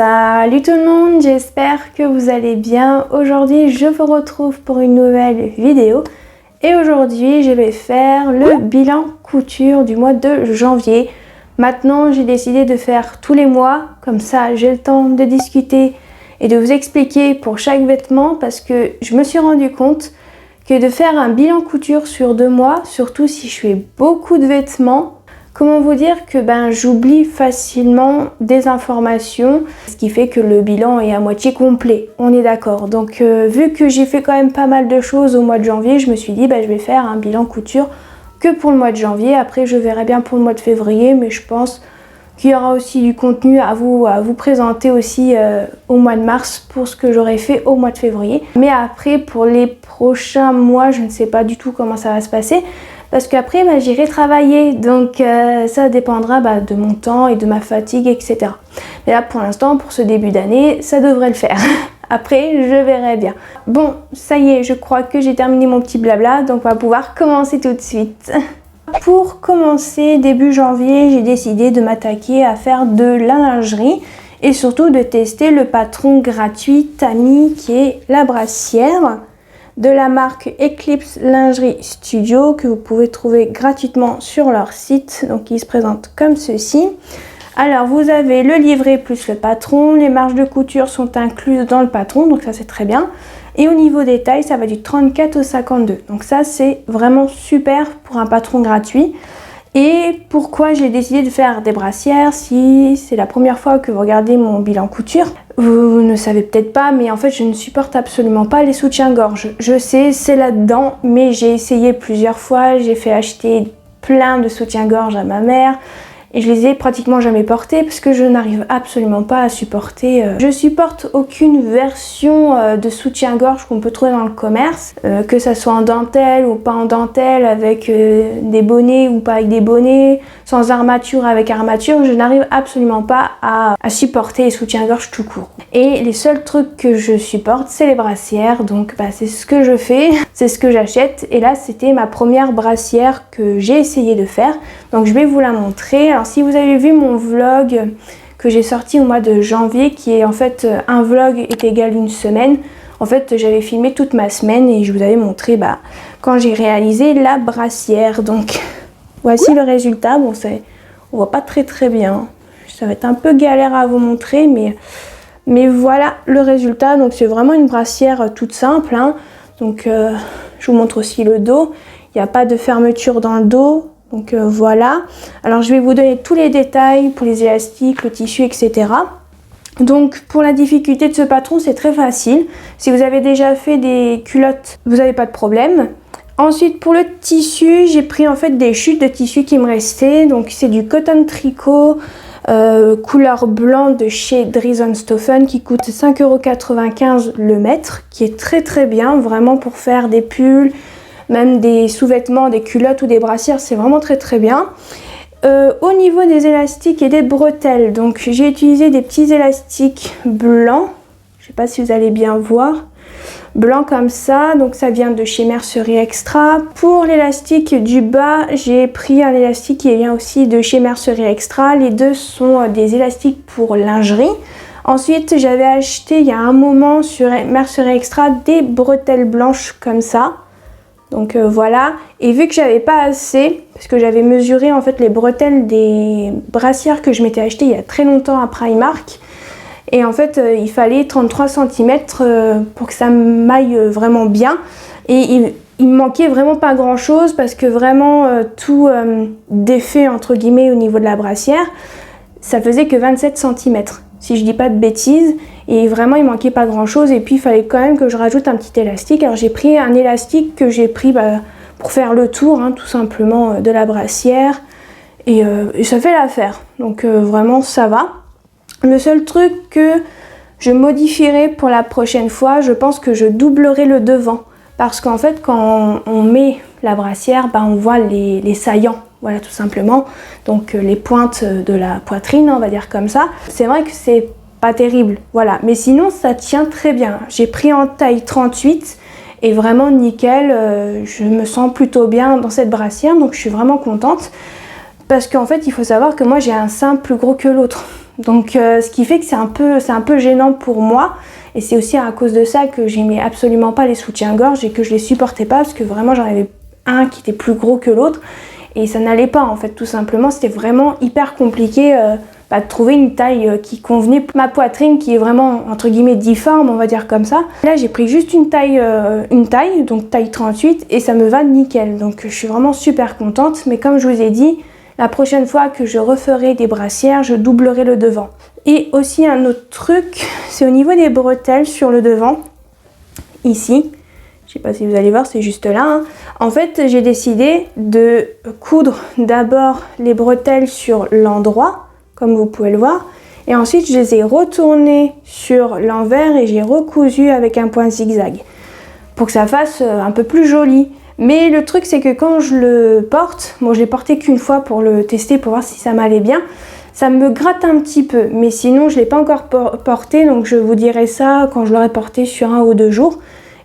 Salut tout le monde, j'espère que vous allez bien. Aujourd'hui je vous retrouve pour une nouvelle vidéo et aujourd'hui je vais faire le bilan couture du mois de janvier. Maintenant j'ai décidé de faire tous les mois, comme ça j'ai le temps de discuter et de vous expliquer pour chaque vêtement parce que je me suis rendu compte que de faire un bilan couture sur 2 mois, surtout si je fais beaucoup de vêtements, comment vous dire que j'oublie facilement des informations, ce qui fait que le bilan est à moitié complet, on est d'accord. Donc vu que j'ai fait quand même pas mal de choses au mois de janvier, je me suis dit je vais faire un bilan couture que pour le mois de janvier. Après je verrai bien pour le mois de février, mais je pense qu'il y aura aussi du contenu à vous présenter aussi au mois de mars pour ce que j'aurais fait au mois de février. Mais après pour les prochains mois, je ne sais pas du tout comment ça va se passer. Parce qu'après j'irai travailler, donc ça dépendra de mon temps et de ma fatigue, etc. Mais là pour l'instant, pour ce début d'année, ça devrait le faire. Après je verrai bien. Bon, ça y est, je crois que j'ai terminé mon petit blabla, donc on va pouvoir commencer tout de suite. Pour commencer, début janvier, j'ai décidé de m'attaquer à faire de la lingerie et surtout de tester le patron gratuit Tami qui est la brassière de la marque Eclipse Lingerie Studio que vous pouvez trouver gratuitement sur leur site. Donc il se présente comme ceci. Alors vous avez le livret plus le patron, les marges de couture sont incluses dans le patron, donc ça c'est très bien. Et au niveau des tailles, ça va du 34 au 52. Donc ça c'est vraiment super pour un patron gratuit. Et pourquoi j'ai décidé de faire des brassières? Si c'est la première fois que vous regardez mon bilan couture, vous ne savez peut-être pas, mais en fait je ne supporte absolument pas les soutiens-gorge. Je sais, c'est là-dedans, mais j'ai essayé plusieurs fois, j'ai fait acheter plein de soutiens-gorge à ma mère et je les ai pratiquement jamais portés parce que je n'arrive absolument pas à supporter. Je supporte aucune version de soutien-gorge qu'on peut trouver dans le commerce, que ça soit en dentelle ou pas en dentelle, avec des bonnets ou pas avec des bonnets, sans armature, avec armature. Je n'arrive absolument pas à supporter les soutiens-gorge tout court. Et les seuls trucs que je supporte, c'est les brassières. Donc c'est ce que je fais, c'est ce que j'achète. Et là, c'était ma première brassière que j'ai essayé de faire. Donc je vais vous la montrer. Alors si vous avez vu mon vlog que j'ai sorti au mois de janvier, qui est en fait un vlog est égal une semaine, en fait j'avais filmé toute ma semaine et je vous avais montré quand j'ai réalisé la brassière. Donc voici le résultat. Bon, on voit pas très bien, ça va être un peu galère à vous montrer, mais voilà le résultat. Donc c'est vraiment une brassière toute simple, hein. Donc je vous montre aussi le dos, il n'y a pas de fermeture dans le dos. Donc voilà, alors je vais vous donner tous les détails pour les élastiques, le tissu, etc. Donc pour la difficulté de ce patron, c'est très facile. Si vous avez déjà fait des culottes, vous n'avez pas de problème. Ensuite pour le tissu, j'ai pris en fait des chutes de tissu qui me restaient. Donc c'est du coton tricot couleur blanc de chez Dries & Stoffen qui coûte 5,95 € le mètre, qui est très bien, vraiment pour faire des pulls, même des sous-vêtements, des culottes ou des brassières, c'est vraiment très bien. Au niveau des élastiques et des bretelles, donc j'ai utilisé des petits élastiques blancs, je sais pas si vous allez bien voir, blanc comme ça, donc ça vient de chez Mercerie Extra. Pour l'élastique du bas, j'ai pris un élastique qui vient aussi de chez Mercerie Extra. Les deux sont des élastiques pour lingerie. Ensuite, j'avais acheté il y a un moment sur Mercerie Extra des bretelles blanches comme ça. Donc voilà, et vu que j'avais pas assez, parce que j'avais mesuré en fait les bretelles des brassières que je m'étais acheté il y a très longtemps à Primark, et en fait il fallait 33 cm pour que ça m'aille vraiment bien, et il me manquait vraiment pas grand chose parce que vraiment tout défait entre guillemets au niveau de la brassière, ça faisait que 27 cm. Si je dis pas de bêtises, et vraiment il manquait pas grand chose, et puis il fallait quand même que je rajoute un petit élastique. Alors j'ai pris un élastique que j'ai pris pour faire le tour, hein, tout simplement de la brassière, et ça fait l'affaire, donc vraiment ça va. Le seul truc que je modifierai pour la prochaine fois, je pense que je doublerai le devant, parce qu'en fait quand on met la brassière, on voit les saillants. Voilà, tout simplement, donc les pointes de la poitrine, on va dire comme ça. C'est vrai que c'est pas terrible, voilà, mais sinon ça tient très bien. J'ai pris en taille 38 et vraiment nickel, je me sens plutôt bien dans cette brassière, donc je suis vraiment contente. Parce qu'en fait, il faut savoir que moi j'ai un sein plus gros que l'autre. Donc ce qui fait que c'est un peu gênant pour moi. Et c'est aussi à cause de ça que j'aimais absolument pas les soutiens-gorge et que je les supportais pas, parce que vraiment j'en avais un qui était plus gros que l'autre et ça n'allait pas en fait, tout simplement. C'était vraiment hyper compliqué de trouver une taille qui convenait. Ma poitrine qui est vraiment entre guillemets difforme, on va dire comme ça. Là j'ai pris juste une taille, donc taille 38, et ça me va nickel. Donc je suis vraiment super contente. Mais comme je vous ai dit, la prochaine fois que je referai des brassières, je doublerai le devant. Et aussi un autre truc, c'est au niveau des bretelles sur le devant, ici. Je sais pas si vous allez voir, c'est juste là. Hein. En fait, j'ai décidé de coudre d'abord les bretelles sur l'endroit, comme vous pouvez le voir. Et ensuite, je les ai retournées sur l'envers et j'ai recousu avec un point zigzag. Pour que ça fasse un peu plus joli. Mais le truc, c'est que quand je le porte, bon, je l'ai porté qu'une fois pour le tester, pour voir si ça m'allait bien. Ça me gratte un petit peu, mais sinon je ne l'ai pas encore porté, donc je vous dirai ça quand je l'aurai porté sur 1 ou 2 jours.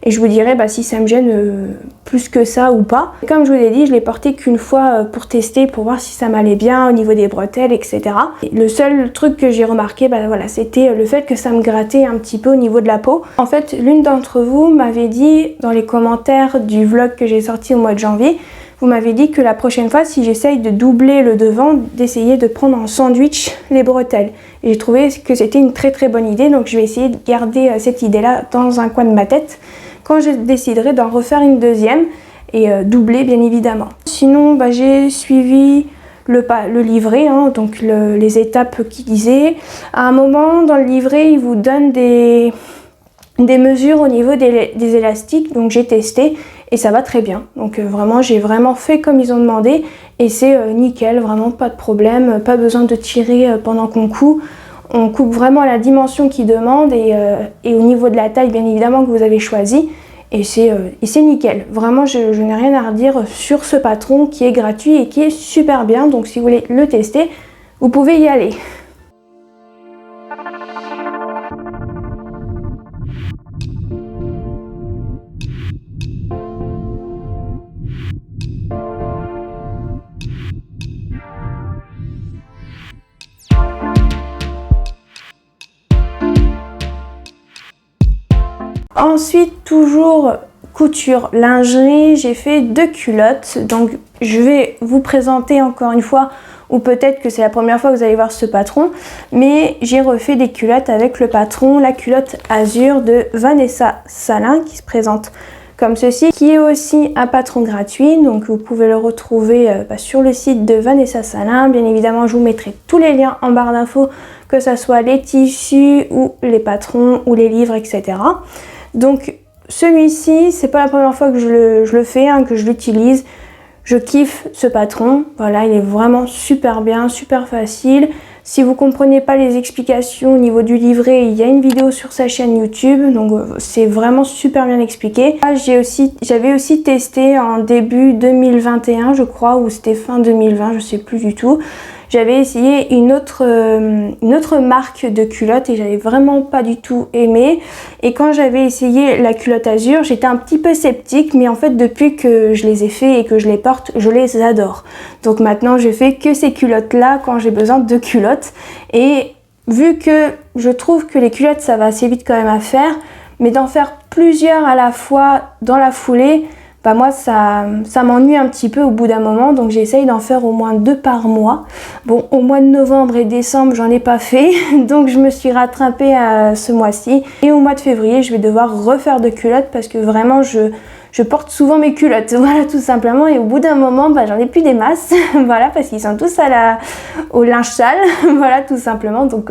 Et je vous dirai si ça me gêne plus que ça ou pas. Comme je vous ai dit, je l'ai porté qu'une fois pour tester, pour voir si ça m'allait bien au niveau des bretelles, etc. Et le seul truc que j'ai remarqué, voilà, c'était le fait que ça me grattait un petit peu au niveau de la peau. En fait, l'une d'entre vous m'avait dit dans les commentaires du vlog que j'ai sorti au mois de janvier, vous m'avez dit que la prochaine fois, si j'essaye de doubler le devant, d'essayer de prendre en sandwich les bretelles. Et j'ai trouvé que c'était une très très bonne idée, donc je vais essayer de garder cette idée-là dans un coin de ma tête quand je déciderai d'en refaire une deuxième et doubler bien évidemment. Sinon, j'ai suivi le livret, hein, donc les étapes qu'il disait. À un moment dans le livret, il vous donne des mesures au niveau des élastiques, donc j'ai testé et ça va très bien. Donc vraiment, j'ai vraiment fait comme ils ont demandé et c'est nickel, vraiment pas de problème, pas besoin de tirer pendant qu'on coud. On coupe vraiment à la dimension qu'ils demandent et au niveau de la taille bien évidemment que vous avez choisi, et c'est nickel. Vraiment, je n'ai rien à redire sur ce patron qui est gratuit et qui est super bien. Donc si vous voulez le tester, vous pouvez y aller. Ensuite, toujours couture lingerie, j'ai fait 2 culottes. Donc je vais vous présenter encore une fois, ou peut-être que c'est la première fois que vous allez voir ce patron, mais j'ai refait des culottes avec le patron, la culotte Azur de Vanessa Salin, qui se présente comme ceci, qui est aussi un patron gratuit. Donc vous pouvez le retrouver sur le site de Vanessa Salin. Bien évidemment, je vous mettrai tous les liens en barre d'infos, que ce soit les tissus ou les patrons ou les livres, etc. Donc celui-ci, c'est pas la première fois que je le fais, hein, que je l'utilise. Je kiffe ce patron, voilà, il est vraiment super bien, super facile. Si vous comprenez pas les explications au niveau du livret, il y a une vidéo sur sa chaîne YouTube, donc c'est vraiment super bien expliqué. J'avais aussi testé en début 2021, je crois, ou c'était fin 2020, je sais plus du tout. J'avais essayé une autre marque de culotte et j'avais vraiment pas du tout aimé. Et quand j'avais essayé la culotte Azur, j'étais un petit peu sceptique, mais en fait depuis que je les ai fait et que je les porte, je les adore. Donc maintenant je fais que ces culottes là quand j'ai besoin de culottes. Et vu que je trouve que les culottes ça va assez vite quand même à faire, mais d'en faire plusieurs à la fois dans la foulée, moi ça m'ennuie un petit peu au bout d'un moment, donc j'essaye d'en faire au moins 2 par mois. Bon, au mois de novembre et décembre j'en ai pas fait, donc je me suis rattrapée ce mois-ci. Et au mois de février je vais devoir refaire de culottes parce que vraiment je porte souvent mes culottes, voilà, tout simplement. Et au bout d'un moment, j'en ai plus des masses, voilà, parce qu'ils sont tous au linge sale, voilà, tout simplement. Donc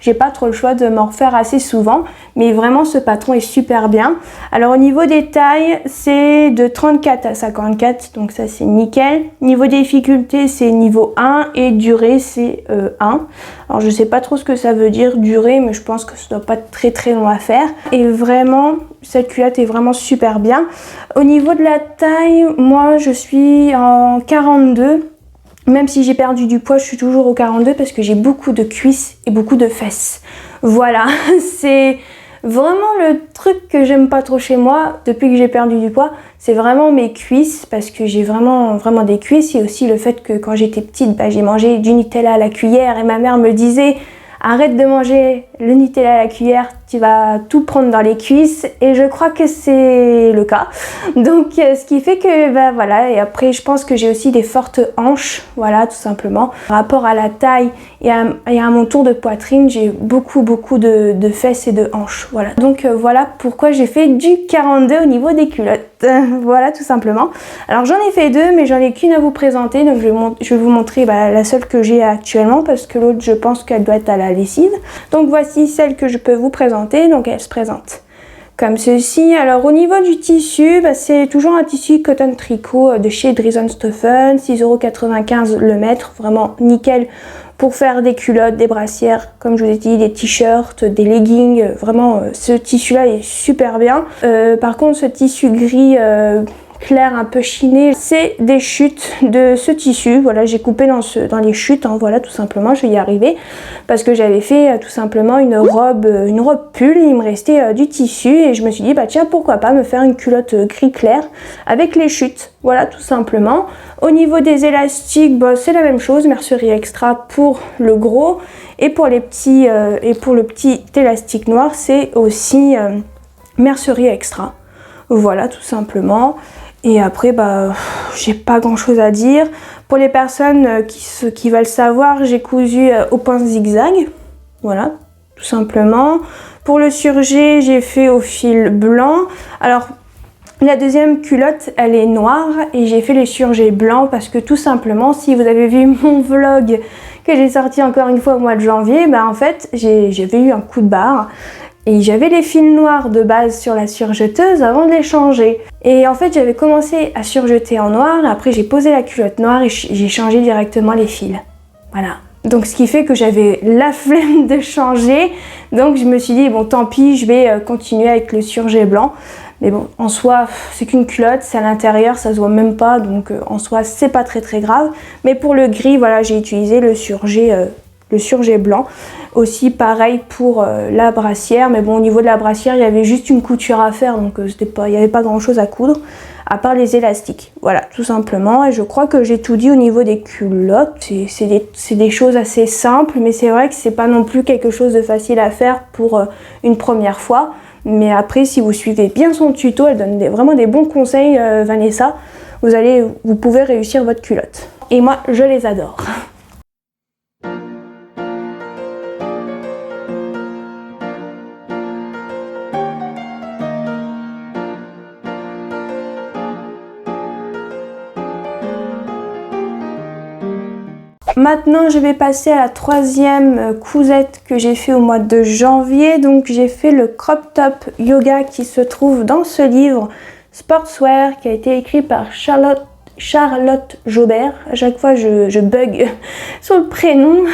j'ai pas trop le choix de m'en refaire assez souvent, mais vraiment ce patron est super bien. Alors au niveau des tailles, c'est de 34 à 54, donc ça c'est nickel. Niveau difficulté, c'est niveau 1 et durée, c'est 1. Alors je sais pas trop ce que ça veut dire durée, mais je pense que ça doit pas être très très long à faire. Et vraiment, cette culotte est vraiment super bien. Au niveau de la taille, moi je suis en 42. Même si j'ai perdu du poids, je suis toujours au 42 parce que j'ai beaucoup de cuisses et beaucoup de fesses. Voilà, c'est vraiment le truc que j'aime pas trop chez moi depuis que j'ai perdu du poids. C'est vraiment mes cuisses parce que j'ai vraiment des cuisses. Et aussi le fait que quand j'étais petite, j'ai mangé du Nutella à la cuillère et ma mère me disait: arrête de manger le Nutella à la cuillère, tu vas tout prendre dans les cuisses, et je crois que c'est le cas. Donc ce qui fait que bah voilà, et après je pense que j'ai aussi des fortes hanches, voilà, tout simplement. Par rapport à la taille et à mon tour de poitrine, j'ai beaucoup de fesses et de hanches, voilà. Donc voilà pourquoi j'ai fait du 42 au niveau des culottes. Voilà, tout simplement. Alors j'en ai fait deux, mais j'en ai qu'une à vous présenter, donc je vais vous montrer la seule que j'ai actuellement, parce que l'autre je pense qu'elle doit être à la lessive. Donc voici celle que je peux vous présenter. Donc elle se présente comme ceci. Alors au niveau du tissu, c'est toujours un tissu coton tricot de chez Dries & Stephen, 6,95 € le mètre, vraiment nickel pour faire des culottes, des brassières, comme je vous ai dit, des t-shirts, des leggings. Vraiment ce tissu là est super bien. Par contre ce tissu gris clair un peu chiné, c'est des chutes de ce tissu. Voilà, j'ai coupé dans les chutes, hein, voilà, tout simplement. Je vais y arriver parce que j'avais fait tout simplement une robe pull, il me restait du tissu, et je me suis dit bah tiens, pourquoi pas me faire une culotte gris clair avec les chutes. Voilà, tout simplement. Au niveau des élastiques, c'est la même chose, mercerie extra pour le gros, et pour les petits et pour le petit élastique noir, c'est aussi mercerie extra. Voilà, tout simplement. Et après, j'ai pas grand chose à dire. Pour les personnes qui veulent savoir, j'ai cousu au point zigzag. Voilà, tout simplement. Pour le surjet, j'ai fait au fil blanc. Alors, la deuxième culotte, elle est noire, et j'ai fait les surjets blancs parce que tout simplement, si vous avez vu mon vlog que j'ai sorti encore une fois au mois de janvier, en fait, j'avais eu un coup de barre. Et j'avais les fils noirs de base sur la surjeteuse avant de les changer. Et en fait, j'avais commencé à surjeter en noir, après j'ai posé la culotte noire et j'ai changé directement les fils. Voilà. Donc ce qui fait que j'avais la flemme de changer. Donc je me suis dit, bon tant pis, je vais continuer avec le surjet blanc. Mais bon, en soi, c'est qu'une culotte, c'est à l'intérieur, ça se voit même pas. Donc en soi, c'est pas très grave. Mais pour le gris, voilà, j'ai utilisé le surjet blanc. Aussi pareil pour la brassière, mais bon, au niveau de la brassière, il y avait juste une couture à faire, donc il n'y avait pas grand chose à coudre à part les élastiques. Voilà, tout simplement. Et je crois que j'ai tout dit au niveau des culottes. C'est des choses assez simples, mais c'est vrai que c'est pas non plus quelque chose de facile à faire pour une première fois. Mais après, si vous suivez bien son tuto, elle donne vraiment des bons conseils, Vanessa. Vous pouvez réussir votre culotte. Et moi, je les adore. Maintenant, je vais passer à la troisième cousette que j'ai fait au mois de janvier. Donc, j'ai fait le crop top yoga qui se trouve dans ce livre Sportswear qui a été écrit par Charlotte Jobert. À chaque fois, je bug sur le prénom.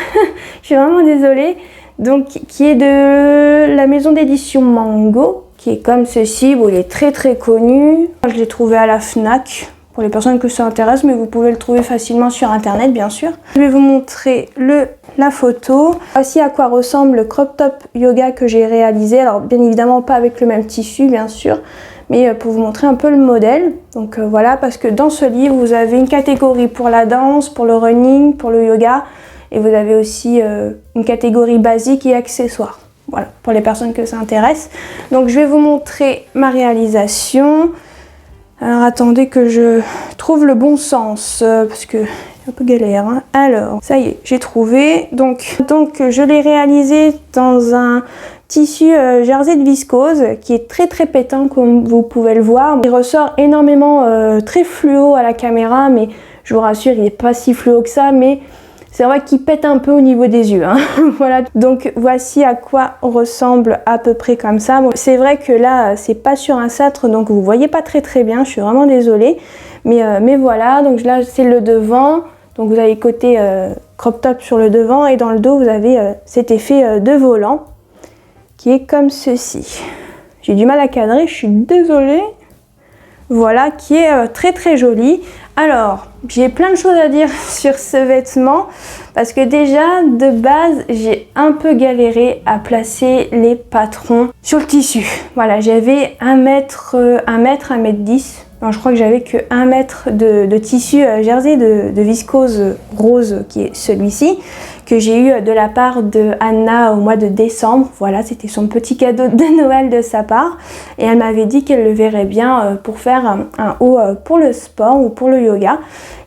Je suis vraiment désolée. Donc, qui est de la maison d'édition Mango, qui est comme ceci. Bon, il est très connu. Je l'ai trouvé à la Fnac. Pour les personnes que ça intéresse, mais vous pouvez le trouver facilement sur internet, bien sûr. Je vais vous montrer la photo. Voici à quoi ressemble le crop top yoga que j'ai réalisé. Alors bien évidemment pas avec le même tissu, bien sûr, mais pour vous montrer un peu le modèle. Donc voilà, parce que dans ce livre, vous avez une catégorie pour la danse, pour le running, pour le yoga, et vous avez aussi une catégorie basique et accessoires. Voilà, pour les personnes que ça intéresse. Donc je vais vous montrer ma réalisation. Alors attendez que je trouve le bon sens, parce que c'est un peu galère, hein. Alors, ça y est, j'ai trouvé. Donc je l'ai réalisé dans un tissu jersey de viscose qui est très pétant comme vous pouvez le voir. Il ressort énormément très fluo à la caméra, mais je vous rassure, il n'est pas si fluo que ça, mais c'est vrai qu'il pète un peu au niveau des yeux, hein. Voilà, donc voici à quoi ressemble à peu près comme ça. Bon, c'est vrai que là, c'est pas sur un cintre, donc vous voyez pas très bien, je suis vraiment désolée. Mais voilà, donc là, c'est le devant. Donc vous avez côté crop top sur le devant, et dans le dos, vous avez cet effet de volant qui est comme ceci. J'ai du mal à cadrer, je suis désolée. Voilà, qui est très joli. Alors, j'ai plein de choses à dire sur ce vêtement parce que déjà, de base, j'ai un peu galéré à placer les patrons sur le tissu. Voilà, j'avais 1 mètre, 1m10. Non, je crois que j'avais que 1 mètre de tissu jersey de viscose rose qui est celui-ci, que j'ai eu de la part de Anna au mois de décembre. Voilà, c'était son petit cadeau de Noël de sa part. Et elle m'avait dit qu'elle le verrait bien pour faire un haut pour le sport ou pour le yoga.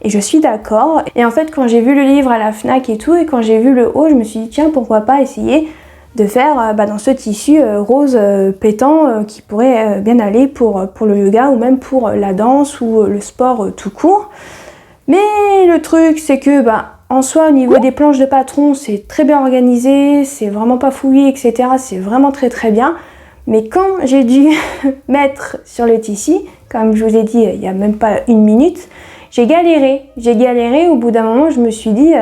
Et je suis d'accord. Et en fait, quand j'ai vu le livre à la Fnac et tout, et quand j'ai vu le haut, je me suis dit tiens, pourquoi pas essayer de faire dans ce tissu rose pétant qui pourrait bien aller pour le yoga ou même pour la danse ou le sport tout court. Mais le truc c'est que en soi au niveau des planches de patron c'est très bien organisé, c'est vraiment pas fouillé etc, c'est vraiment très très bien. Mais quand j'ai dû mettre sur le tissu, comme je vous ai dit il n'y a même pas une minute, j'ai galéré, au bout d'un moment je me suis dit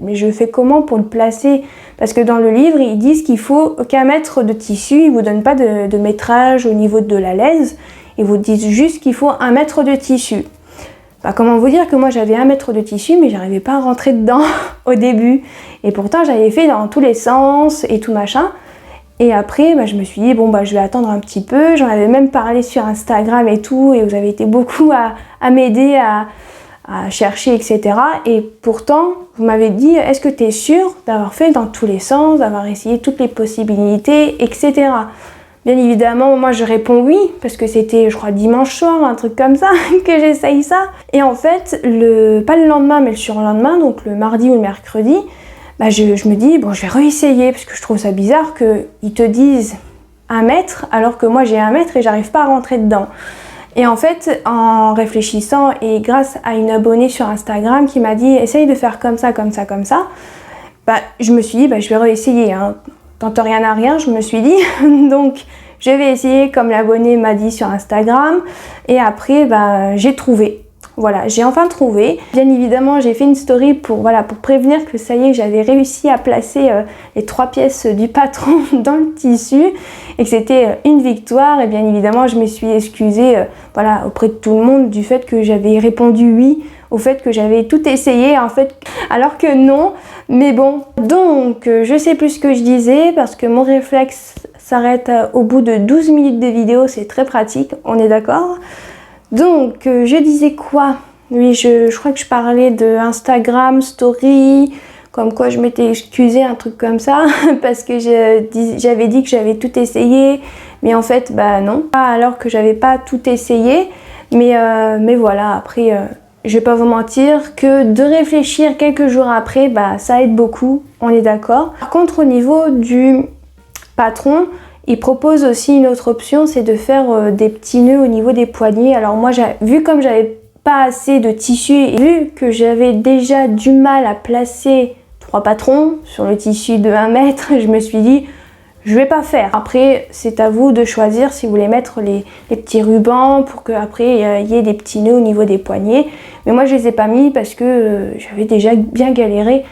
mais je fais comment pour le placer? Parce que dans le livre ils disent qu'il faut qu'un mètre de tissu, ils vous donnent pas de métrage au niveau de la laise, ils vous disent juste qu'il faut 1 mètre de tissu. Comment vous dire que moi j'avais 1 mètre de tissu mais j'arrivais pas à rentrer dedans au début. Et pourtant j'avais fait dans tous les sens et tout machin. Et après je me suis dit bon je vais attendre un petit peu, j'en avais même parlé sur Instagram et tout et vous avez été beaucoup à m'aider à chercher etc. Et pourtant vous m'avez dit est-ce que tu es sûre d'avoir fait dans tous les sens, d'avoir essayé toutes les possibilités etc. Bien évidemment moi je réponds oui parce que c'était je crois dimanche soir un truc comme ça que j'essaye ça. Et en fait pas le lendemain mais le surlendemain, donc le mardi ou le mercredi, je me dis bon je vais réessayer parce que je trouve ça bizarre qu'ils te disent 1 mètre alors que moi j'ai 1 mètre et j'arrive pas à rentrer dedans. Et en fait, en réfléchissant et grâce à une abonnée sur Instagram qui m'a dit « essaye de faire comme ça, comme ça, comme ça », je me suis dit « je vais réessayer, hein. Tente rien à rien », je me suis dit. Donc, je vais essayer comme l'abonnée m'a dit sur Instagram. Et après, j'ai trouvé. Voilà, j'ai enfin trouvé. Bien évidemment, j'ai fait une story pour prévenir que ça y est, j'avais réussi à placer les 3 pièces du patron dans le tissu et que c'était une victoire. Et bien évidemment, je me suis excusée auprès de tout le monde du fait que j'avais répondu oui, au fait que j'avais tout essayé en fait, alors que non. Mais bon, donc je sais plus ce que je disais parce que mon réflexe s'arrête au bout de 12 minutes de vidéo, c'est très pratique, on est d'accord? Donc, je disais quoi? Oui, je crois que je parlais de Instagram, story, comme quoi je m'étais excusée, un truc comme ça, parce que j'avais dit que j'avais tout essayé, mais en fait, non. Alors que j'avais pas tout essayé, mais voilà, après, je vais pas vous mentir que de réfléchir quelques jours après, ça aide beaucoup, on est d'accord. Par contre, au niveau du patron, il propose aussi une autre option, c'est de faire des petits nœuds au niveau des poignets. Alors moi, vu comme j'avais pas assez de tissu et vu que j'avais déjà du mal à placer 3 patrons sur le tissu de 1 mètre, je me suis dit, je vais pas faire. Après, c'est à vous de choisir si vous voulez mettre les petits rubans pour qu'après il y ait des petits nœuds au niveau des poignets. Mais moi, je les ai pas mis parce que j'avais déjà bien galéré,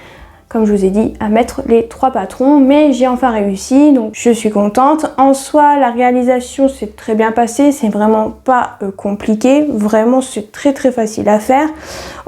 comme je vous ai dit, à mettre les 3 patrons, mais j'ai enfin réussi, donc je suis contente. En soi, la réalisation s'est très bien passée, c'est vraiment pas compliqué, vraiment c'est très très facile à faire.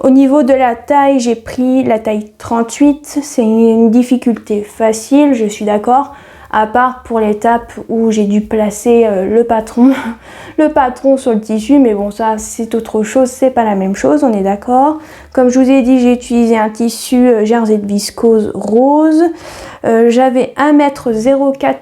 Au niveau de la taille, j'ai pris la taille 38, c'est une difficulté facile, je suis d'accord, à part pour l'étape où j'ai dû placer le patron sur le tissu, mais bon ça c'est autre chose, c'est pas la même chose, on est d'accord. Comme je vous ai dit, j'ai utilisé un tissu jersey de viscose rose, j'avais 1,04 m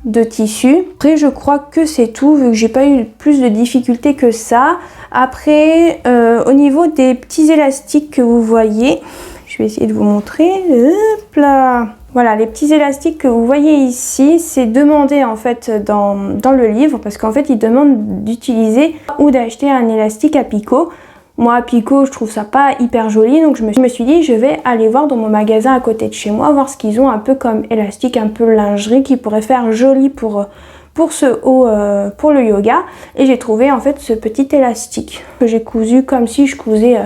de tissu. Après je crois que c'est tout, vu que j'ai pas eu plus de difficultés que ça. Après au niveau des petits élastiques que vous voyez, je vais essayer de vous montrer, hop là. Voilà, les petits élastiques que vous voyez ici, c'est demandé en fait dans le livre, parce qu'en fait, ils demandent d'utiliser ou d'acheter un élastique à picot. Moi, à picot, je trouve ça pas hyper joli, donc je me suis dit, je vais aller voir dans mon magasin à côté de chez moi, voir ce qu'ils ont un peu comme élastique, un peu lingerie, qui pourrait faire joli pour ce haut, pour le yoga. Et j'ai trouvé en fait ce petit élastique que j'ai cousu comme si je cousais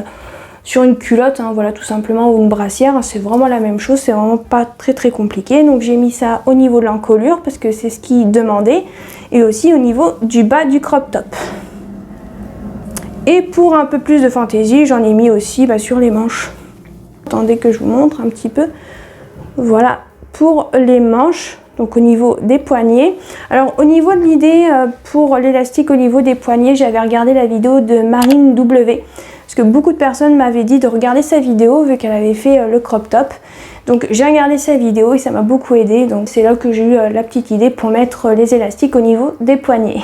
sur une culotte, hein, voilà, tout simplement, ou une brassière, c'est vraiment la même chose, c'est vraiment pas très très compliqué. Donc j'ai mis ça au niveau de l'encolure parce que c'est ce qu'ils demandaient, et aussi au niveau du bas du crop top. Et pour un peu plus de fantaisie, j'en ai mis aussi sur les manches. Attendez que je vous montre un petit peu. Voilà, pour les manches, donc au niveau des poignets. Alors au niveau de l'idée pour l'élastique au niveau des poignets, j'avais regardé la vidéo de Marine W. Parce que beaucoup de personnes m'avaient dit de regarder sa vidéo vu qu'elle avait fait le crop top. Donc j'ai regardé sa vidéo et ça m'a beaucoup aidé, donc c'est là que j'ai eu la petite idée pour mettre les élastiques au niveau des poignets.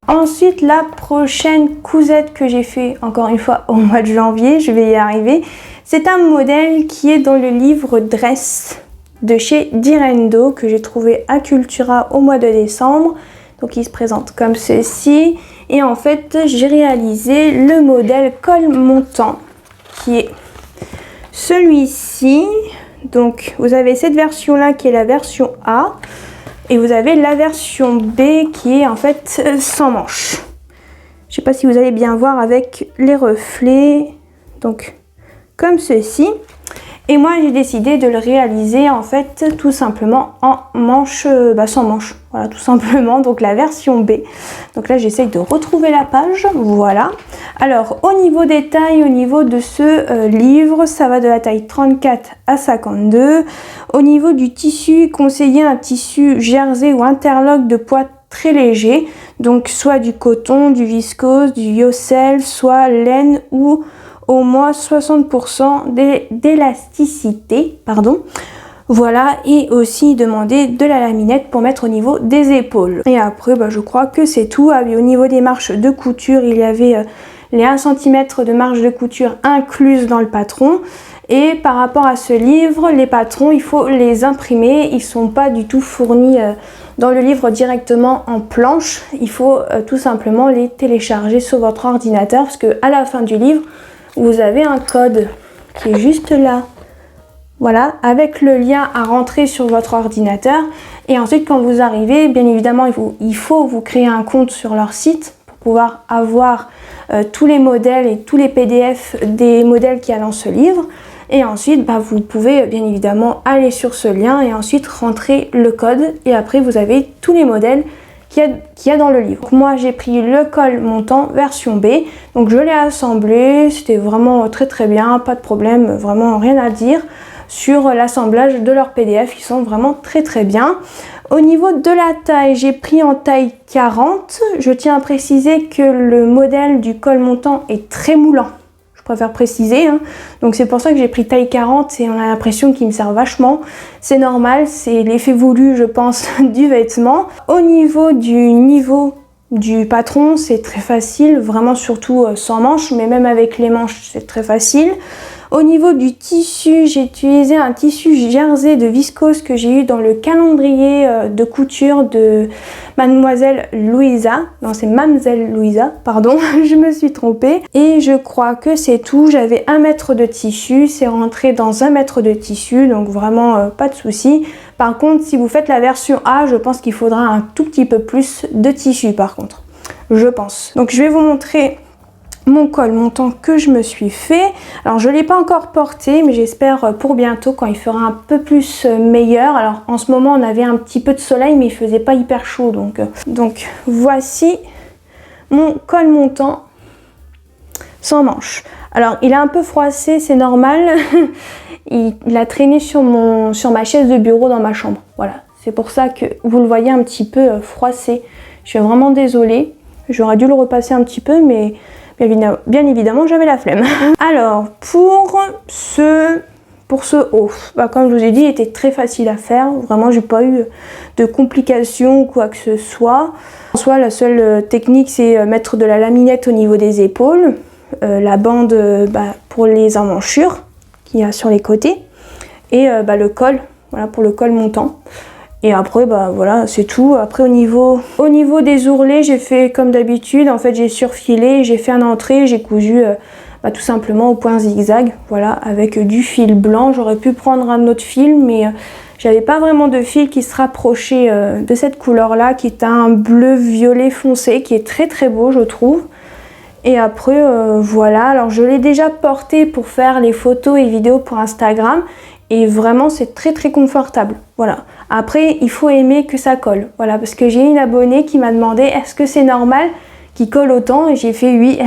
Ensuite, la prochaine cousette que j'ai fait, encore une fois au mois de janvier, je vais y arriver, c'est un modèle qui est dans le livre Dress de chez Direndo que j'ai trouvé à Cultura au mois de décembre. Donc il se présente comme ceci et en fait j'ai réalisé le modèle col montant qui est celui-ci. Donc vous avez cette version là qui est la version A. Et vous avez la version B qui est en fait sans manches. Je ne sais pas si vous allez bien voir avec les reflets. Donc comme ceci. Et moi j'ai décidé de le réaliser en fait tout simplement en manche, sans manche. Voilà, tout simplement. Donc la version B. Donc là j'essaye de retrouver la page. Voilà. Alors au niveau des tailles, au niveau de ce livre, ça va de la taille 34 à 52. Au niveau du tissu, conseillez un tissu jersey ou interlock de poids très léger. Donc soit du coton, du viscose, du yossel, soit laine ou au moins 60% d'élasticité, voilà, et aussi demander de la laminette pour mettre au niveau des épaules. Et après, je crois que c'est tout. Ah, au niveau des marches de couture, il y avait les 1 cm de marge de couture incluses dans le patron. Et par rapport à ce livre, les patrons, il faut les imprimer. Ils ne sont pas du tout fournis dans le livre directement en planche. Il faut tout simplement les télécharger sur votre ordinateur parce qu'à la fin du livre, vous avez un code qui est juste là, voilà, avec le lien à rentrer sur votre ordinateur. Et ensuite, quand vous arrivez, bien évidemment, il faut vous créer un compte sur leur site pour pouvoir avoir tous les modèles et tous les PDF des modèles qu'il y a dans ce livre. Et ensuite, vous pouvez bien évidemment aller sur ce lien et ensuite rentrer le code. Et après, vous avez tous les modèles qu'il y a dans le livre. Donc moi j'ai pris le col montant version B, donc je l'ai assemblé, c'était vraiment très très bien, pas de problème, vraiment rien à dire sur l'assemblage de leur PDF, ils sont vraiment très très bien. Au niveau de la taille, j'ai pris en taille 40, je tiens à préciser que le modèle du col montant est très moulant. Je préfère préciser, donc c'est pour ça que j'ai pris taille 40 et on a l'impression qu'il me sert vachement. C'est normal, c'est l'effet voulu je pense du vêtement. Au niveau du patron, c'est très facile, vraiment surtout sans manches, mais même avec les manches c'est très facile. Au niveau du tissu, j'ai utilisé un tissu jersey de viscose que j'ai eu dans le calendrier de couture de Mademoiselle Louisa. Non, c'est Mademoiselle Louisa, pardon, je me suis trompée. Et je crois que c'est tout. J'avais 1 mètre de tissu, c'est rentré dans 1 mètre de tissu, donc vraiment pas de souci. Par contre, si vous faites la version A, je pense qu'il faudra un tout petit peu plus de tissu par contre, je pense. Donc je vais vous montrer mon col montant que je me suis fait. Alors je ne l'ai pas encore porté, mais j'espère pour bientôt quand il fera un peu plus meilleur. Alors en ce moment on avait un petit peu de soleil mais il faisait pas hyper chaud, donc voici mon col montant sans manches. Alors il est un peu froissé, c'est normal. il a traîné sur ma chaise de bureau dans ma chambre, voilà, c'est pour ça que vous le voyez un petit peu froissé. Je suis vraiment désolée, j'aurais dû le repasser un petit peu, mais bien évidemment j'avais la flemme. Alors pour ce haut, comme je vous ai dit, il était très facile à faire, vraiment j'ai pas eu de complications ou quoi que ce soit. En soi la seule technique c'est mettre de la laminette au niveau des épaules, la bande pour les emmanchures qu'il y a sur les côtés et le col, voilà, pour le col montant. Et après, bah voilà, c'est tout. Après, au niveau des ourlets, j'ai fait comme d'habitude. En fait, j'ai surfilé, j'ai fait un entrée, j'ai cousu tout simplement au point zigzag, voilà, avec du fil blanc. J'aurais pu prendre un autre fil, mais j'avais pas vraiment de fil qui se rapprochait de cette couleur-là, qui est un bleu violet foncé, qui est très très beau, je trouve. Et après, voilà, alors je l'ai déjà porté pour faire les photos et vidéos pour Instagram. Et vraiment, c'est très très confortable. Voilà. Après, il faut aimer que ça colle. Voilà, parce que j'ai une abonnée qui m'a demandé est-ce que c'est normal qu'il colle autant, et j'ai fait oui.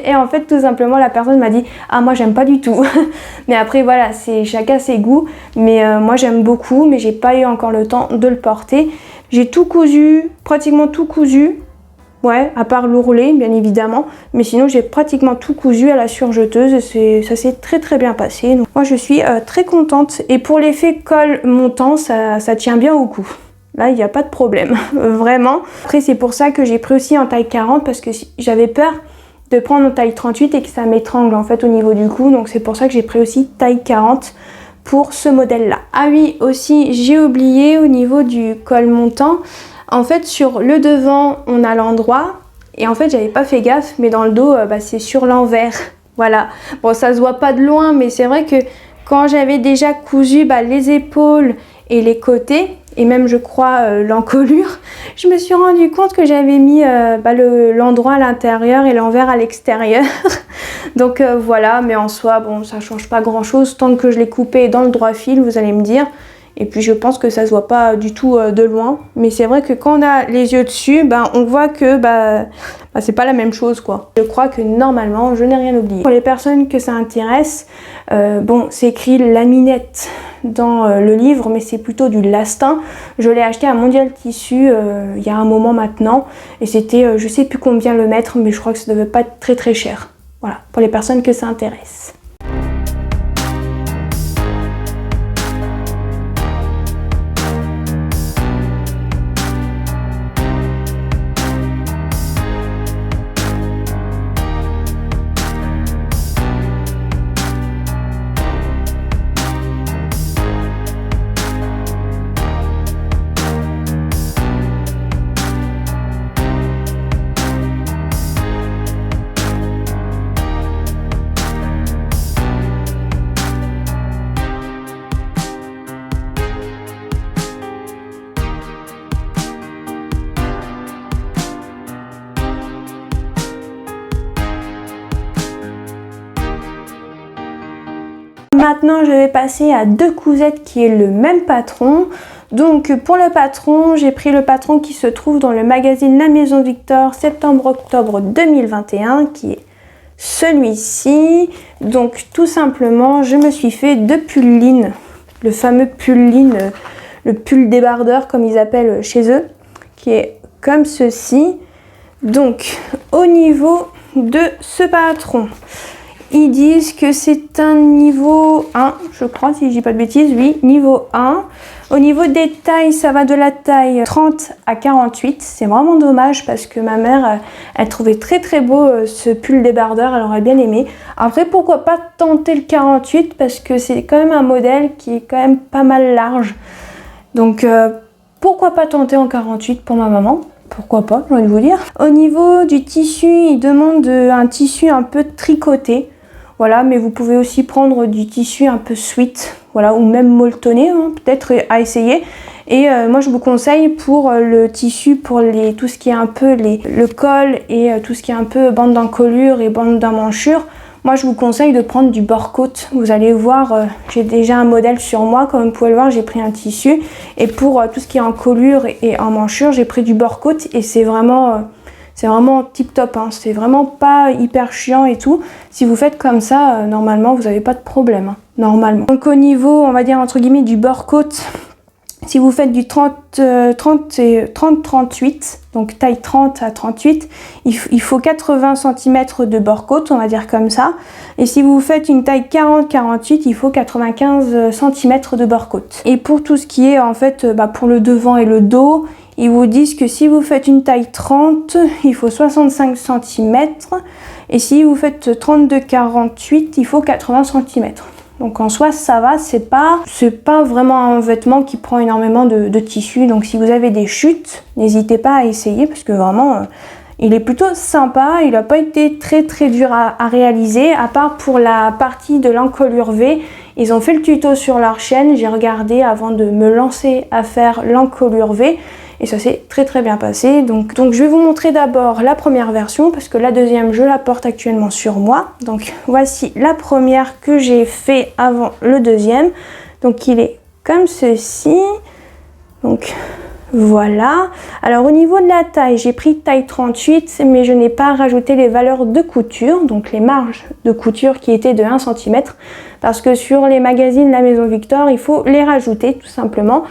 Et en fait, tout simplement, la personne m'a dit ah, moi j'aime pas du tout. Mais après, voilà, c'est chacun ses goûts. Mais moi j'aime beaucoup, mais j'ai pas eu encore le temps de le porter. J'ai tout cousu, pratiquement tout cousu. Ouais, à part l'ourlet, bien évidemment. Mais sinon, j'ai pratiquement tout cousu à la surjeteuse et ça s'est très très bien passé. Donc, moi, je suis très contente. Et pour l'effet col montant, ça tient bien au cou. Là, il n'y a pas de problème, vraiment. Après, c'est pour ça que j'ai pris aussi en taille 40 parce que j'avais peur de prendre en taille 38 et que ça m'étrangle en fait au niveau du cou. Donc, c'est pour ça que j'ai pris aussi taille 40 pour ce modèle-là. Ah oui, aussi, j'ai oublié au niveau du col montant. En fait, sur le devant, on a l'endroit. Et en fait, j'avais pas fait gaffe, mais dans le dos, c'est sur l'envers. Voilà. Bon, ça se voit pas de loin, mais c'est vrai que quand j'avais déjà cousu les épaules et les côtés, et même, je crois, l'encolure, je me suis rendu compte que j'avais mis l'endroit à l'intérieur et l'envers à l'extérieur. Donc, voilà. Mais en soi, bon, ça change pas grand-chose. Tant que je l'ai coupé dans le droit fil, vous allez me dire. Et puis je pense que ça se voit pas du tout de loin. Mais c'est vrai que quand on a les yeux dessus, on voit que c'est pas la même chose quoi. Je crois que normalement, je n'ai rien oublié. Pour les personnes que ça intéresse, c'est écrit laminette dans le livre, mais c'est plutôt du lastin. Je l'ai acheté à Mondial Tissu il y a un moment maintenant. Et c'était, je sais plus combien le mètre, mais je crois que ça devait pas être très très cher. Voilà, pour les personnes que ça intéresse. Maintenant, je vais passer à deux cousettes qui est le même patron. Donc pour le patron, j'ai pris le patron qui se trouve dans le magazine La Maison Victor septembre-octobre 2021, qui est celui-ci. Donc tout simplement, je me suis fait deux pulls, le fameux pull le pull débardeur comme ils appellent chez eux, qui est comme ceci. Donc au niveau de ce patron, ils disent que c'est un niveau 1, je crois, si je dis pas de bêtises, oui, niveau 1. Au niveau des tailles, ça va de la taille 30 à 48. C'est vraiment dommage parce que ma mère, elle trouvait très très beau ce pull débardeur, elle aurait bien aimé. Après, pourquoi pas tenter le 48 parce que c'est quand même un modèle qui est quand même pas mal large. Donc, pourquoi pas tenter en 48 pour ma maman? Pourquoi pas, j'ai envie de vous dire. Au niveau du tissu, ils demandent un tissu un peu tricoté. Voilà, mais vous pouvez aussi prendre du tissu un peu sweat, voilà, ou même molletonné, hein, peut-être à essayer. Et moi, je vous conseille pour le tissu, pour tout ce qui est un peu le col et tout ce qui est un peu bande d'encolure et bande d'emmanchure. Moi, je vous conseille de prendre du bord-côte. Vous allez voir, j'ai déjà un modèle sur moi. Comme vous pouvez le voir, j'ai pris un tissu. Et pour tout ce qui est encolure et emmanchure, j'ai pris du bord-côte. Et c'est vraiment tip top, hein. C'est vraiment pas hyper chiant et tout. Si vous faites comme ça, normalement, vous n'avez pas de problème, hein, normalement. Donc au niveau, on va dire entre guillemets du bord-côte, si vous faites du 30-38, donc taille 30 à 38, il faut 80 cm de bord-côte, on va dire comme ça. Et si vous faites une taille 40-48, il faut 95 cm de bord-côte. Et pour tout ce qui est en fait, pour le devant et le dos, ils vous disent que si vous faites une taille 30, il faut 65 cm. Et si vous faites 32-48, il faut 80 cm. Donc en soi ça va, c'est pas vraiment un vêtement qui prend énormément de tissu. Donc si vous avez des chutes, n'hésitez pas à essayer parce que vraiment il est plutôt sympa. Il n'a pas été très dur à réaliser, à part pour la partie de l'encolure V. Ils ont fait le tuto sur leur chaîne, j'ai regardé avant de me lancer à faire l'encolure V. Et ça s'est très bien passé. Donc je vais vous montrer d'abord la première version parce que la deuxième je la porte actuellement sur moi. Donc voici la première que j'ai fait avant le deuxième. Donc il est comme ceci. Donc voilà. Alors au niveau de la taille, j'ai pris taille 38 mais je n'ai pas rajouté les valeurs de couture, donc les marges de couture qui étaient de 1 cm parce que sur les magazines La Maison Victor, il faut les rajouter tout simplement.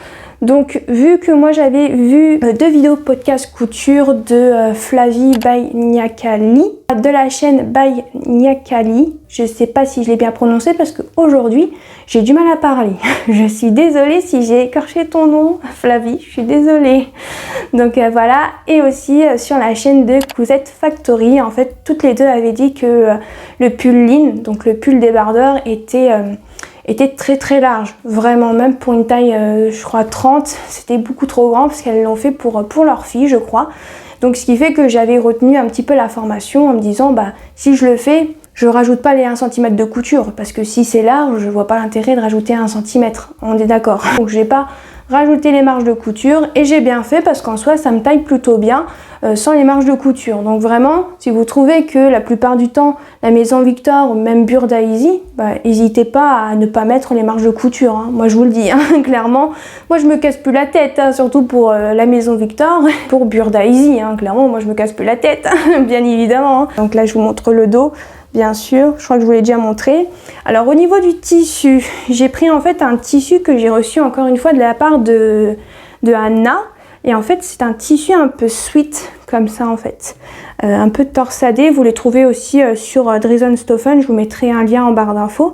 Donc vu que moi j'avais vu 2 vidéos podcast couture de Flavie by Niakali, de la chaîne by Niakali, je sais pas si je l'ai bien prononcé parce qu'aujourd'hui j'ai du mal à parler. Je suis désolée si j'ai écorché ton nom Flavie, je suis désolée. Donc voilà, et aussi sur la chaîne de Cousette Factory, en fait toutes les deux avaient dit que le pull lin, donc le pull débardeur était très large, vraiment, même pour une taille je crois 30, c'était beaucoup trop grand parce qu'elles l'ont fait pour leur fille je crois. Donc ce qui fait que j'avais retenu un petit peu la formation en me disant bah si je le fais, je rajoute pas les 1 cm de couture parce que si c'est large, je vois pas l'intérêt de rajouter 1 cm, on est d'accord. Donc j'ai pas rajouté les marges de couture et j'ai bien fait parce qu'en soi ça me taille plutôt bien sans les marges de couture. Donc vraiment, si vous trouvez que la plupart du temps la Maison Victor ou même Burda Easy, bah, n'hésitez pas à ne pas mettre les marges de couture, hein. Moi je vous le dis, hein, clairement, moi je me casse plus la tête, hein, surtout pour la Maison Victor, pour Burda Easy, hein, clairement moi je me casse plus la tête, bien évidemment. Hein. Donc là je vous montre le dos. Bien sûr, je crois que je vous l'ai déjà montré. Alors au niveau du tissu, j'ai pris en fait un tissu que j'ai reçu encore une fois de la part de Anna. Et en fait c'est un tissu un peu sweet comme ça en fait. Un peu torsadé, vous les trouvez aussi sur Dresdenstoffen, je vous mettrai un lien en barre d'infos.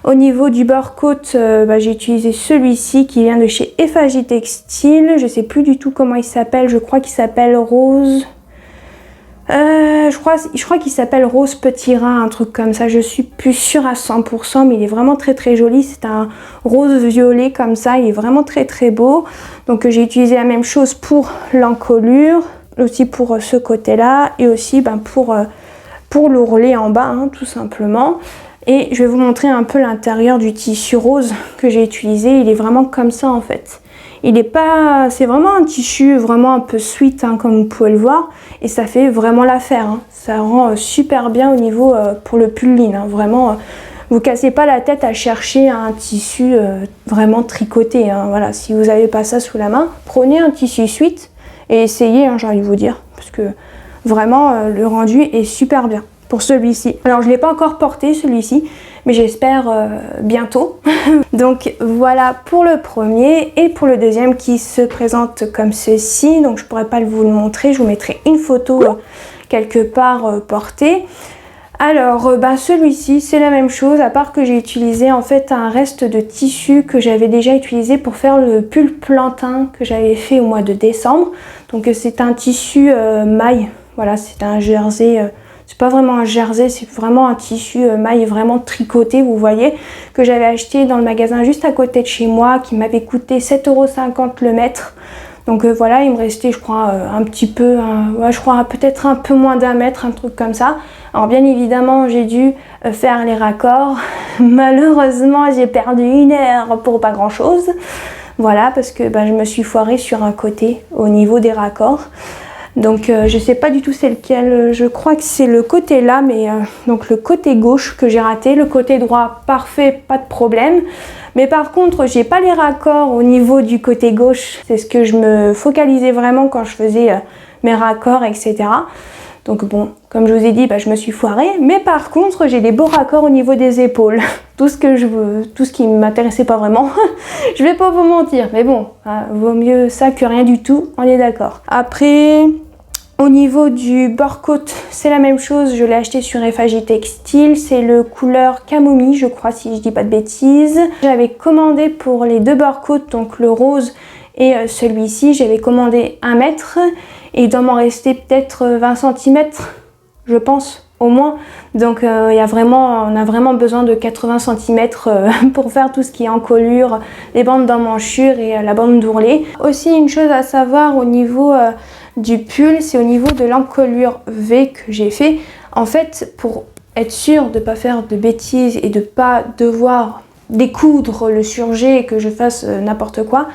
Au niveau du bord-côte, j'ai utilisé celui-ci qui vient de chez Effagie Textile. Je sais plus du tout comment il s'appelle, je crois qu'il s'appelle Rose... je crois qu'il s'appelle Rose Petit Rat, un truc comme ça, je suis plus sûre à 100%, mais il est vraiment très joli, c'est un rose violet comme ça, il est vraiment très beau. Donc j'ai utilisé la même chose pour l'encolure, aussi pour ce côté-là, et aussi pour l'ourlet en bas, hein, tout simplement. Et je vais vous montrer un peu l'intérieur du tissu rose que j'ai utilisé, il est vraiment comme ça en fait. C'est vraiment un tissu vraiment un peu sweet, hein, comme vous pouvez le voir, et ça fait vraiment l'affaire, hein. Ça rend super bien au niveau pour le pull lin, hein. Vraiment, vous cassez pas la tête à chercher un tissu vraiment tricoté, hein. Voilà, si vous n'avez pas ça sous la main, prenez un tissu sweet et essayez, hein, j'ai envie de vous dire, parce que vraiment le rendu est super bien. Pour celui-ci. Alors je ne l'ai pas encore porté celui-ci, mais j'espère bientôt. Donc voilà pour le premier et pour le deuxième qui se présente comme ceci. Donc je pourrais pas vous le montrer, je vous mettrai une photo quelque part portée. Alors celui-ci c'est la même chose, à part que j'ai utilisé en fait un reste de tissu que j'avais déjà utilisé pour faire le pull plantain que j'avais fait au mois de décembre. Donc c'est un tissu maille, voilà, c'est un jersey. C'est pas vraiment un jersey, c'est vraiment un tissu maille vraiment tricoté, vous voyez, que j'avais acheté dans le magasin juste à côté de chez moi, qui m'avait coûté 7,50 € le mètre. Donc voilà, il me restait, je crois, un petit peu, je crois peut-être un peu moins d'1 mètre, un truc comme ça. Alors bien évidemment, j'ai dû faire les raccords. Malheureusement, j'ai perdu 1 heure pour pas grand-chose. Voilà, parce que je me suis foirée sur un côté au niveau des raccords. Donc je sais pas du tout c'est lequel, je crois que c'est le côté là, mais donc le côté gauche que j'ai raté, le côté droit parfait, pas de problème. Mais par contre j'ai pas les raccords au niveau du côté gauche, c'est ce que je me focalisais vraiment quand je faisais mes raccords, etc. Donc bon, comme je vous ai dit, je me suis foirée, mais par contre j'ai des beaux raccords au niveau des épaules. Tout ce qui m'intéressait pas vraiment, je vais pas vous mentir, mais bon, vaut mieux ça que rien du tout, on est d'accord. Après, au niveau du bord-côte, c'est la même chose, je l'ai acheté sur Effagie Textile, c'est le couleur camomille, je crois, si je dis pas de bêtises. J'avais commandé pour les 2 bord-côtes, donc le rose et celui-ci, j'avais commandé 1 mètre, et il doit m'en rester peut-être 20 cm, je pense. au moins. Donc on a vraiment besoin de 80 cm pour faire tout ce qui est encolure, les bandes d'emmanchure et la bande d'ourlet. Aussi une chose à savoir au niveau du pull, c'est au niveau de l'encolure V que j'ai fait. En fait, pour être sûr de ne pas faire de bêtises et de ne pas devoir découdre le surjet et que je fasse n'importe quoi,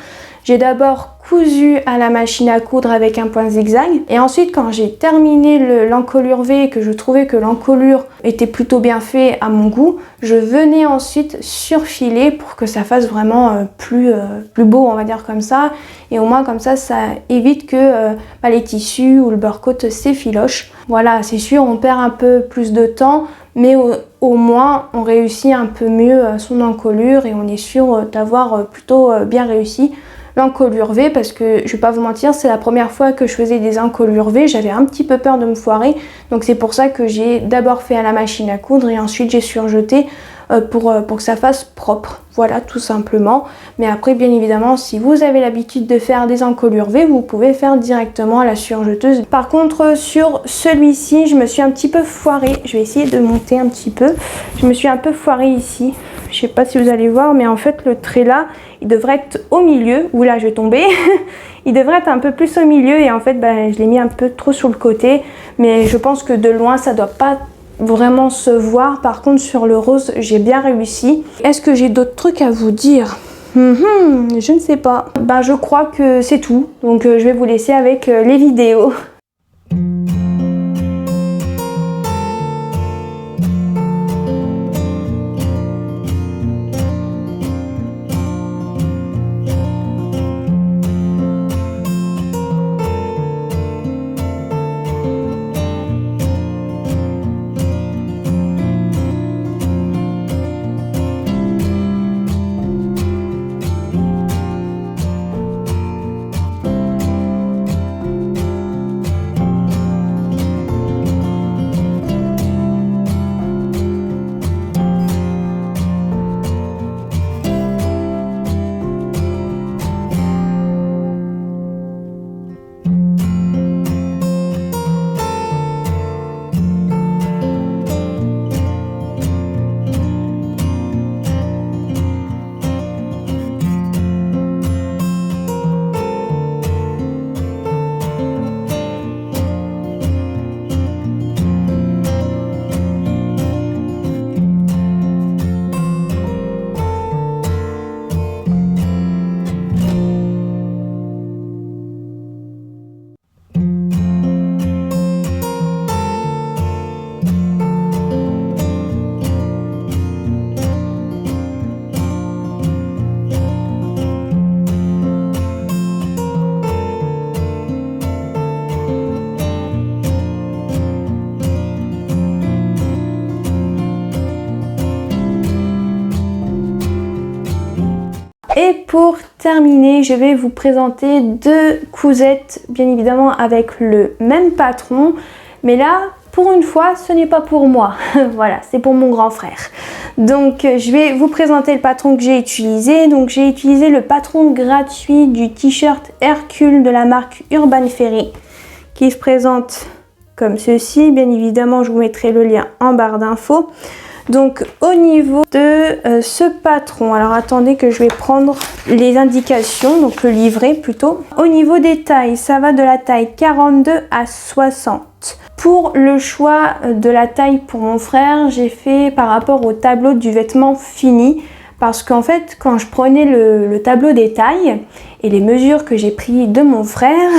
j'ai d'abord cousu à la machine à coudre avec un point zigzag et ensuite quand j'ai terminé l'encolure V et que je trouvais que l'encolure était plutôt bien fait à mon goût, je venais ensuite surfiler pour que ça fasse vraiment plus beau, on va dire comme ça, et au moins comme ça évite que les tissus ou le beurre coat s'effiloche. Voilà, c'est sûr on perd un peu plus de temps, mais au moins on réussit un peu mieux son encolure et on est sûr d'avoir plutôt bien réussi l'encolure V, parce que je vais pas vous mentir, c'est la première fois que je faisais des encolures V, j'avais un petit peu peur de me foirer, donc c'est pour ça que j'ai d'abord fait à la machine à coudre et ensuite j'ai surjeté pour que ça fasse propre, voilà, tout simplement. Mais après, bien évidemment, si vous avez l'habitude de faire des encolures V, vous pouvez faire directement à la surjeteuse. Par contre, sur celui-ci, je me suis un petit peu foirée, je vais essayer de monter un petit peu, je me suis un peu foirée ici. Je sais pas si vous allez voir, mais en fait le trait là, il devrait être au milieu. Oula, je vais tomber. Il devrait être un peu plus au milieu et en fait je l'ai mis un peu trop sur le côté. Mais je pense que de loin ça doit pas vraiment se voir. Par contre sur le rose, j'ai bien réussi. Est-ce que j'ai d'autres trucs à vous dire? Je ne sais pas. Je crois que c'est tout. Donc je vais vous laisser avec les vidéos. Et pour terminer, je vais vous présenter deux cousettes, bien évidemment avec le même patron. Mais là, pour une fois, ce n'est pas pour moi. Voilà, c'est pour mon grand frère. Donc, je vais vous présenter le patron que j'ai utilisé. Donc, j'ai utilisé le patron gratuit du t-shirt Hercule de la marque Urban Ferry, qui se présente comme ceci. Bien évidemment, je vous mettrai le lien en barre d'infos. Donc au niveau de ce patron, alors attendez que je vais prendre les indications, donc le livret plutôt. Au niveau des tailles, ça va de la taille 42 à 60. Pour le choix de la taille pour mon frère, j'ai fait par rapport au tableau du vêtement fini. Parce qu'en fait, quand je prenais le tableau des tailles et les mesures que j'ai pris de mon frère,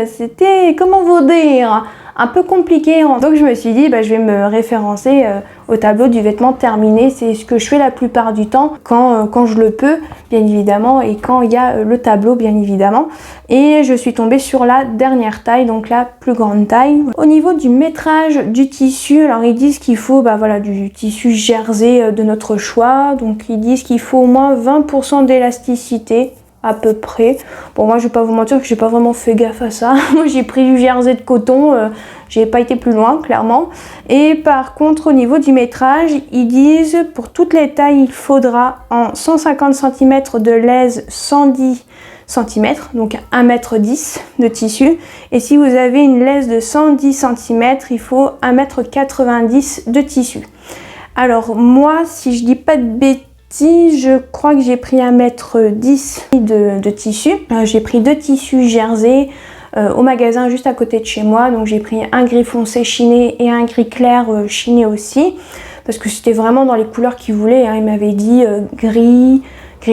c'était, comment vous dire, un peu compliqué. Donc je me suis dit, je vais me référencer au tableau du vêtement terminé. C'est ce que je fais la plupart du temps quand je le peux, bien évidemment, et quand il y a le tableau, bien évidemment. Et je suis tombée sur la dernière taille, donc la plus grande taille. Au niveau du métrage du tissu, alors ils disent qu'il faut voilà, du tissu jersey de notre choix. Donc ils disent qu'il faut au moins 20% d'élasticité. À peu près. Bon, moi je vais pas vous mentir que j'ai pas vraiment fait gaffe à ça. Moi j'ai pris du jersey de coton, j'ai pas été plus loin clairement. Et par contre au niveau du métrage, ils disent pour toutes les tailles il faudra en 150 cm de laise 110 cm, donc 1,10 m de tissu. Et si vous avez une laisse de 110 cm, il faut 1,90 m de tissu. Alors moi, si je dis pas de bêtises, je crois que j'ai pris 1,10 m de tissu. J'ai pris 2 tissus jersey au magasin juste à côté de chez moi. Donc j'ai pris un gris foncé chiné et un gris clair chiné aussi. Parce que c'était vraiment dans les couleurs qu'il voulait. Hein. Il m'avait dit gris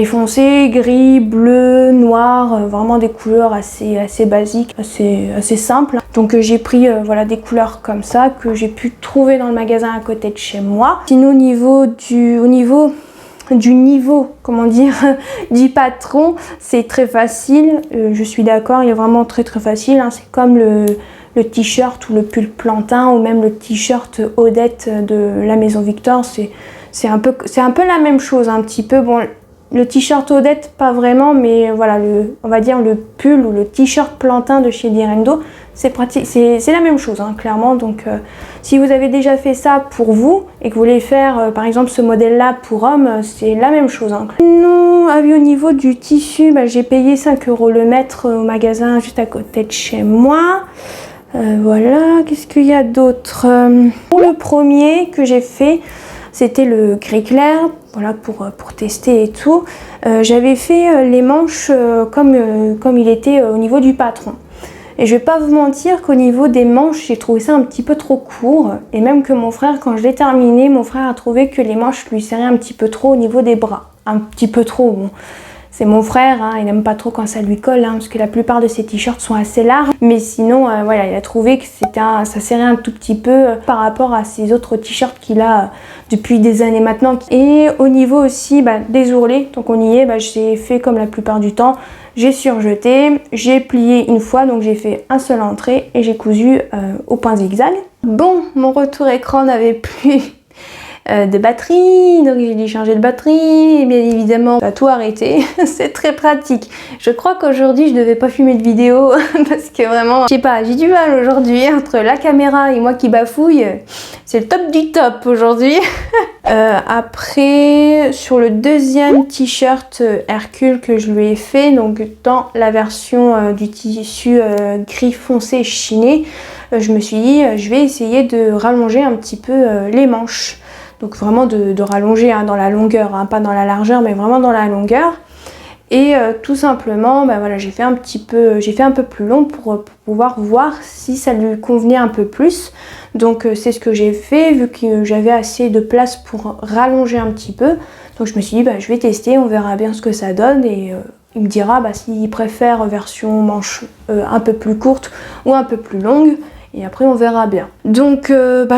foncé, gris, bleu, noir, vraiment des couleurs assez basiques, assez simples. Donc j'ai pris voilà, des couleurs comme ça que j'ai pu trouver dans le magasin à côté de chez moi. Sinon au niveau comment dire, du patron, c'est très facile. Je suis d'accord, il est vraiment très facile. Hein. C'est comme le t-shirt ou le pull plantain ou même le t-shirt Odette de la maison Victor. C'est un peu la même chose, un petit peu. Bon, le t-shirt Odette, pas vraiment, mais voilà, on va dire le pull ou le t-shirt plantain de chez Direndo, c'est pratique, c'est la même chose, hein, clairement. Donc, si vous avez déjà fait ça pour vous et que vous voulez faire, par exemple, ce modèle-là pour homme, c'est la même chose. Hein. Non, au niveau du tissu, bah, j'ai payé 5 € le mètre au magasin juste à côté de chez moi. Voilà, qu'est-ce qu'il y a d'autre? Pour le premier que j'ai fait, c'était le gris clair, voilà, pour tester et tout. J'avais fait les manches comme il était au niveau du patron. Et je vais pas vous mentir qu'au niveau des manches, j'ai trouvé ça un petit peu trop court. Et même que mon frère, quand je l'ai terminé, mon frère a trouvé que les manches lui serraient un petit peu trop au niveau des bras. Un petit peu trop, bon. C'est mon frère, hein, il n'aime pas trop quand ça lui colle, hein, parce que la plupart de ses t-shirts sont assez larges. Mais sinon, voilà, il a trouvé que ça serrait un tout petit peu par rapport à ses autres t-shirts qu'il a depuis des années maintenant. Et au niveau aussi des ourlets, donc on y est, j'ai fait comme la plupart du temps. J'ai surjeté, j'ai plié une fois, donc j'ai fait un seul entrée et j'ai cousu au point zigzag. Bon, mon retour écran n'avait plus de batterie, donc j'ai dû changer de batterie et bien évidemment ça a tout arrêté. C'est très pratique. Je crois qu'aujourd'hui je devais pas filmer de vidéo parce que vraiment, je sais pas, j'ai du mal aujourd'hui entre la caméra et moi qui bafouille. C'est le top du top aujourd'hui. Après, sur le deuxième t-shirt Hercule que je lui ai fait, donc dans la version du tissu gris foncé chiné, je me suis dit je vais essayer de rallonger un petit peu les manches. Donc vraiment de rallonger dans la longueur, hein, pas dans la largeur, mais vraiment dans la longueur. Et tout simplement, voilà, j'ai fait un peu plus long pour pouvoir voir si ça lui convenait un peu plus. Donc c'est ce que j'ai fait, vu que j'avais assez de place pour rallonger un petit peu. Donc je me suis dit, je vais tester, on verra bien ce que ça donne. Et il me dira s'il préfère version manche un peu plus courte ou un peu plus longue. Et après on verra bien. Donc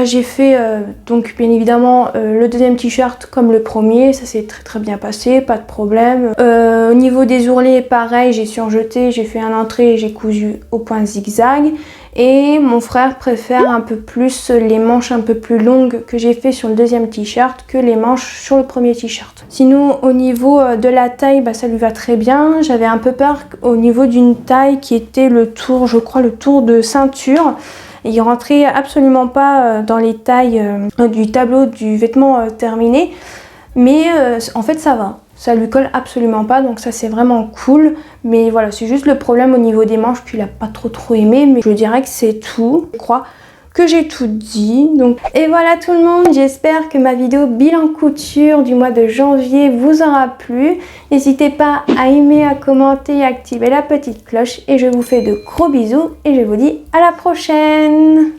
j'ai fait donc bien évidemment le deuxième t-shirt comme le premier, ça s'est très bien passé, pas de problème. Au niveau des ourlets, pareil, j'ai surjeté, j'ai fait un entrée et j'ai cousu au point zigzag. Et mon frère préfère un peu plus les manches un peu plus longues que j'ai fait sur le deuxième t-shirt que les manches sur le premier t-shirt. Sinon au niveau de la taille, ça lui va très bien. J'avais un peu peur au niveau d'une taille qui était le tour, je crois le tour de ceinture. Il rentrait absolument pas dans les tailles du tableau du vêtement terminé. Mais en fait ça va. Ça lui colle absolument pas, donc ça c'est vraiment cool. Mais voilà, c'est juste le problème au niveau des manches qu'il a pas trop aimé. Mais je dirais que c'est tout. Je crois que j'ai tout dit. Donc, et voilà tout le monde, j'espère que ma vidéo bilan couture du mois de janvier vous aura plu. N'hésitez pas à aimer, à commenter et à activer la petite cloche. Et je vous fais de gros bisous et je vous dis à la prochaine.